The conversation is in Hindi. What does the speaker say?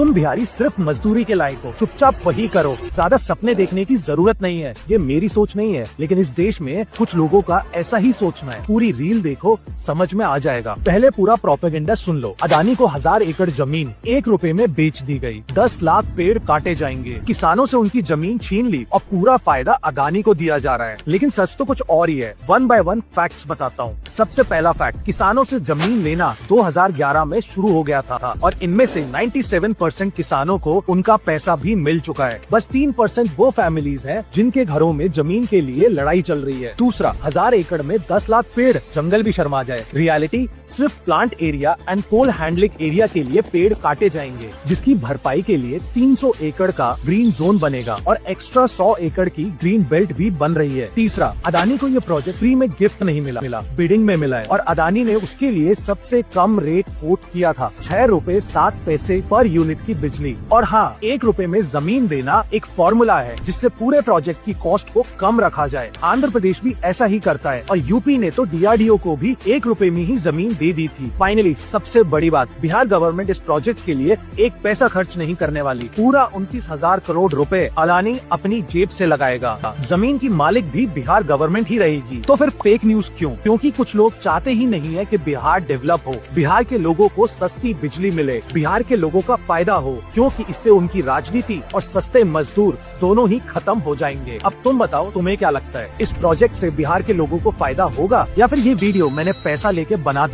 तुम बिहारी सिर्फ मजदूरी के लायक हो, चुपचाप वही करो, ज्यादा सपने देखने की जरूरत नहीं है। ये मेरी सोच नहीं है, लेकिन इस देश में कुछ लोगों का ऐसा ही सोचना है। पूरी रील देखो, समझ में आ जाएगा। पहले पूरा प्रोपेगेंडा सुन लो। अदानी को 1000 एकड़ जमीन 1 रुपए में बेच दी गई, 10 लाख पेड़ काटे जाएंगे, किसानों से उनकी जमीन छीन ली और पूरा फायदा अदानी को दिया जा रहा है। लेकिन सच तो कुछ और ही है। 1 बाय 1 फैक्ट्स बताता हूँ। सबसे पहला फैक्ट, किसानों से जमीन लेना 2011 में शुरू हो गया था और इनमें से 97% किसानों को उनका पैसा भी मिल चुका है। बस 3% वो फैमिलीज हैं जिनके घरों में जमीन के लिए लड़ाई चल रही है। दूसरा, 1000 एकड़ में 10 लाख पेड़, जंगल भी शर्मा जाए। रियलिटी, सिर्फ plant area and coal handling area के लिए पेड़ काटे जाएंगे, जिसकी भरपाई के लिए 300 एकड़ का ग्रीन जोन बनेगा और एक्स्ट्रा 100 एकड़ की ग्रीन बेल्ट भी बन रही है। तीसरा, अदानी को ये प्रोजेक्ट फ्री में गिफ्ट नहीं मिला, बिडिंग में मिला है और अदानी ने उसके लिए सबसे कम रेट कोट किया था, 6 रुपए 7 पैसे पर यूनिट की बिजली। और हाँ, 1 रुपए में जमीन देना एक फॉर्मूला है जिससे पूरे प्रोजेक्ट की कॉस्ट को कम रखा जाए। आंध्र प्रदेश भी ऐसा ही करता है और यूपी ने तो DRDO को भी 1 रुपए में ही जमीन दे दी थी। फाइनली सबसे बड़ी बात, बिहार गवर्नमेंट इस प्रोजेक्ट के लिए एक पैसा खर्च नहीं करने वाली। पूरा 29,000 करोड़ रुपए अदानी अपनी जेब से लगाएगा। जमीन की मालिक भी बिहार गवर्नमेंट ही रहेगी। तो फिर फेक न्यूज क्यों? क्योंकि कुछ लोग चाहते ही नहीं है कि बिहार डेवलप हो, बिहार के लोगों को सस्ती बिजली मिले, बिहार के लोगों का फायदा हो, क्योंकि इससे उनकी राजनीति और सस्ते मजदूर दोनों ही खत्म हो जाएंगे। अब तुम बताओ, तुम्हें क्या लगता है, इस प्रोजेक्ट से बिहार के लोगों को फायदा होगा या फिर ये वीडियो मैंने पैसा लेके बना दिया?